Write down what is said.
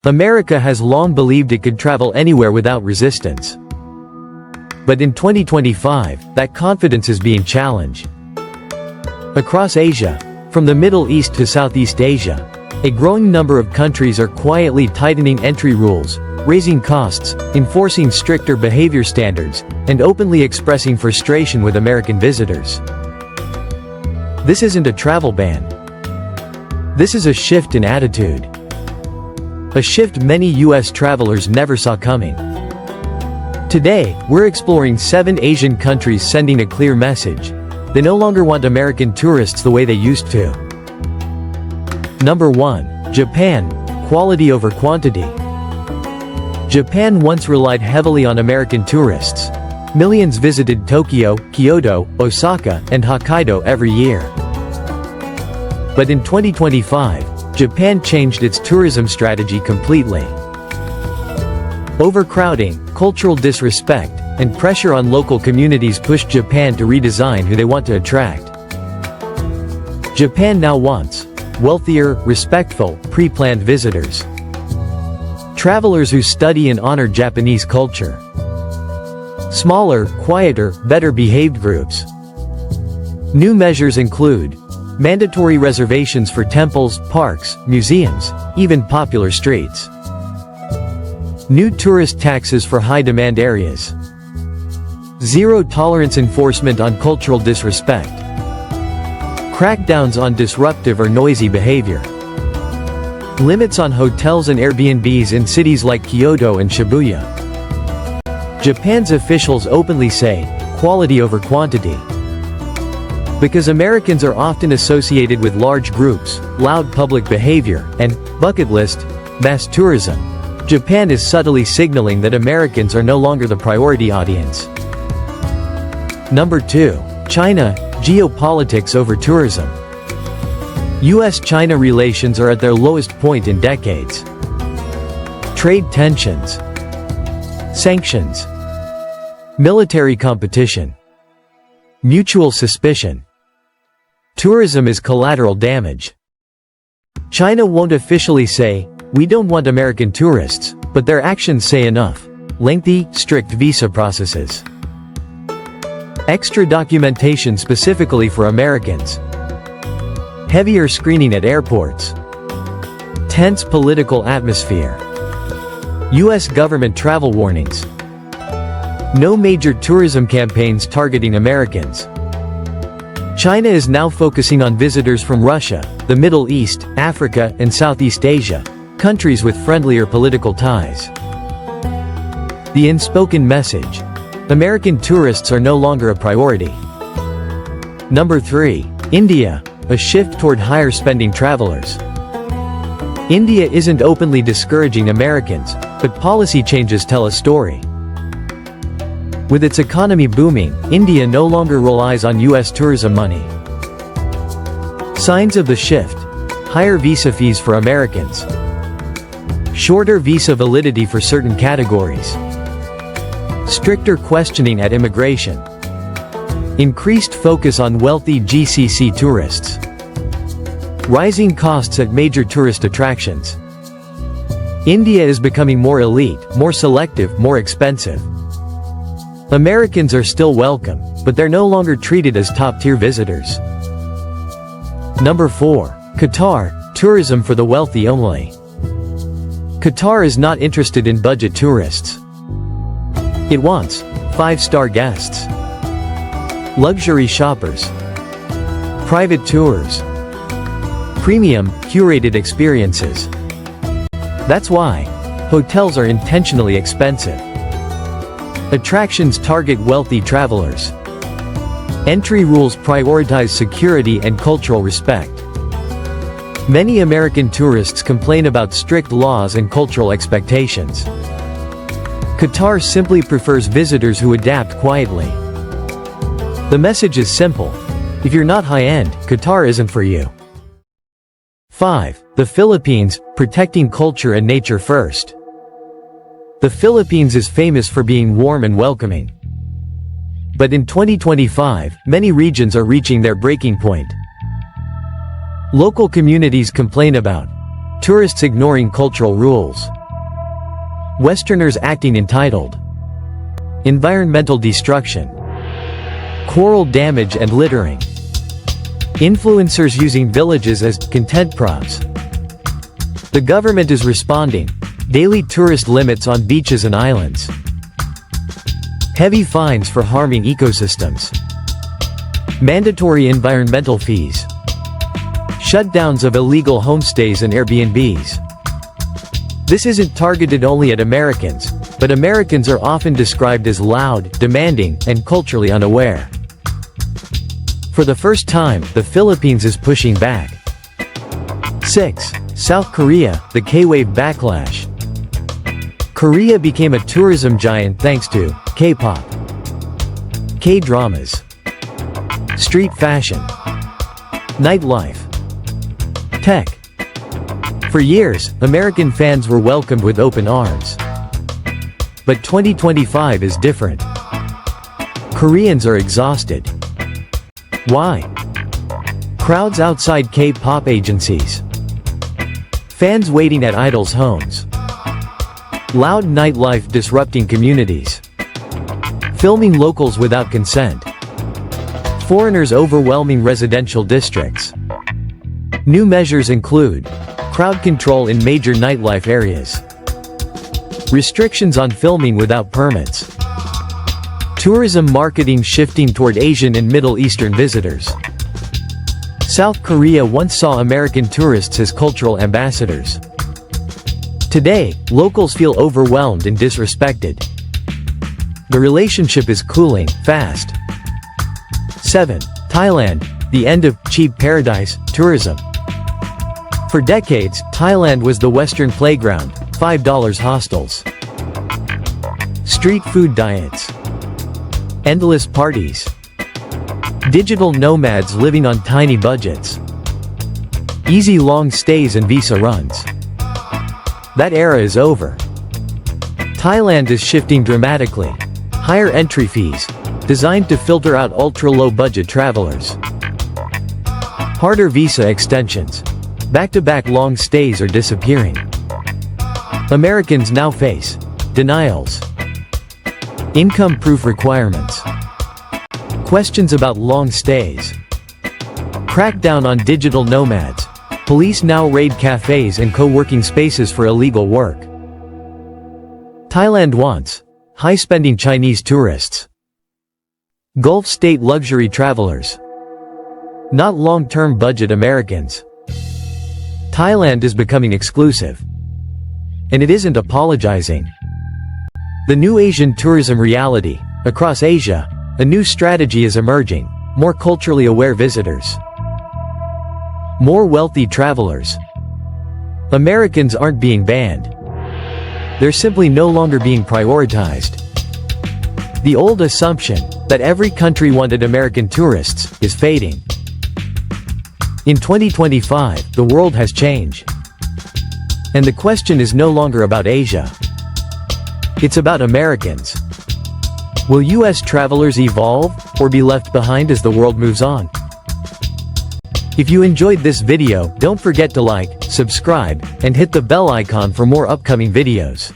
America has long believed it could travel anywhere without resistance. But in 2025, that confidence is being challenged. Across Asia, from the Middle East to Southeast Asia, a growing number of countries are quietly tightening entry rules, raising costs, enforcing stricter behavior standards, and openly expressing frustration with American visitors. This isn't a travel ban. This is a shift in attitude. A shift many US travelers never saw coming. Today, we're exploring 7 Asian countries sending a clear message. They no longer want American tourists the way they used to. Number 1. Japan. Quality over quantity. Japan once relied heavily on American tourists. Millions visited Tokyo, Kyoto, Osaka, and Hokkaido every year. But in 2025, Japan changed its tourism strategy completely. Overcrowding, cultural disrespect, and pressure on local communities pushed Japan to redesign who they want to attract. Japan now wants wealthier, respectful, pre-planned visitors. Travelers who study and honor Japanese culture. Smaller, quieter, better-behaved groups. New measures include mandatory reservations for temples, parks, museums, even popular streets. New tourist taxes for high-demand areas. Zero-tolerance enforcement on cultural disrespect. Crackdowns on disruptive or noisy behavior. Limits on hotels and Airbnbs in cities like Kyoto and Shibuya. Japan's officials openly say, quality over quantity. Because Americans are often associated with large groups, loud public behavior, and bucket list mass tourism, Japan is subtly signaling that Americans are no longer the priority audience. Number 2. China. Geopolitics over tourism. US-China relations are at their lowest point in decades. Trade tensions. Sanctions. Military competition. Mutual suspicion. Tourism is collateral damage. China won't officially say, "We don't want American tourists," but their actions say enough. Lengthy, strict visa processes. Extra documentation specifically for Americans. Heavier screening at airports. Tense political atmosphere. US government travel warnings. No major tourism campaigns targeting Americans. China is now focusing on visitors from Russia, the Middle East, Africa, and Southeast Asia, countries with friendlier political ties. The unspoken message. American tourists are no longer a priority. Number 3. India. A shift toward higher spending travelers. India isn't openly discouraging Americans, but policy changes tell a story. With its economy booming, India no longer relies on US tourism money. Signs of the shift. Higher visa fees for Americans. Shorter visa validity for certain categories. Stricter questioning at immigration. Increased focus on wealthy GCC tourists. Rising costs at major tourist attractions. India is becoming more elite, more selective, more expensive. Americans are still welcome, but they're no longer treated as top-tier visitors. Number 4. Qatar. Tourism for the wealthy only. Qatar is not interested in budget tourists. It wants 5-star guests. Luxury shoppers. Private tours. Premium, curated experiences. That's why hotels are intentionally expensive. Attractions target wealthy travelers. Entry rules prioritize security and cultural respect. Many American tourists complain about strict laws and cultural expectations. Qatar simply prefers visitors who adapt quietly. The message is simple. If you're not high-end, Qatar isn't for you. 5. The Philippines. Protecting culture and nature first. The Philippines is famous for being warm and welcoming. But in 2025, many regions are reaching their breaking point. Local communities complain about Tourists ignoring cultural rules. Westerners acting entitled. Environmental destruction. Coral damage and littering. Influencers using villages as content props. The government is responding. Daily tourist limits on beaches and islands. Heavy fines for harming ecosystems. Mandatory environmental fees. Shutdowns of illegal homestays and Airbnbs. This isn't targeted only at Americans, but Americans are often described as loud, demanding, and culturally unaware. For the first time, the Philippines is pushing back. 6. South Korea, the K-wave backlash. Korea became a tourism giant thanks to K-pop, K-dramas, street fashion, nightlife, tech. For years, American fans were welcomed with open arms. But 2025 is different. Koreans are exhausted. Why? Crowds outside K-pop agencies. Fans waiting at idols' homes. Loud nightlife disrupting communities. Filming locals without consent. Foreigners overwhelming residential districts. New measures include crowd control in major nightlife areas. Restrictions on filming without permits. Tourism marketing shifting toward Asian and Middle Eastern visitors. South Korea once saw American tourists as cultural ambassadors. Today, locals feel overwhelmed and disrespected. The relationship is cooling fast. 7. Thailand, the end of cheap paradise tourism. For decades, Thailand was the Western playground, $5 hostels. Street food diets. Endless parties. Digital nomads living on tiny budgets. Easy long stays and visa runs. That era is over. Thailand is shifting dramatically. Higher entry fees, designed to filter out ultra-low budget travelers. Harder visa extensions. Back-to-back long stays are disappearing. Americans now face denials. Income proof requirements. Questions about long stays. Crackdown on digital nomads. Police now raid cafes and co-working spaces for illegal work. Thailand wants high-spending Chinese tourists. Gulf state luxury travelers. Not long-term budget Americans. Thailand is becoming exclusive. And it isn't apologizing. The new Asian tourism reality. Across Asia, a new strategy is emerging. More culturally aware visitors. More wealthy travelers. Americans aren't being banned. They're simply no longer being prioritized. The old assumption that every country wanted American tourists is fading. In 2025, the world has changed. And the question is no longer about Asia. It's about Americans. Will US travelers evolve or be left behind as the world moves on? If you enjoyed this video, don't forget to like, subscribe, and hit the bell icon for more upcoming videos.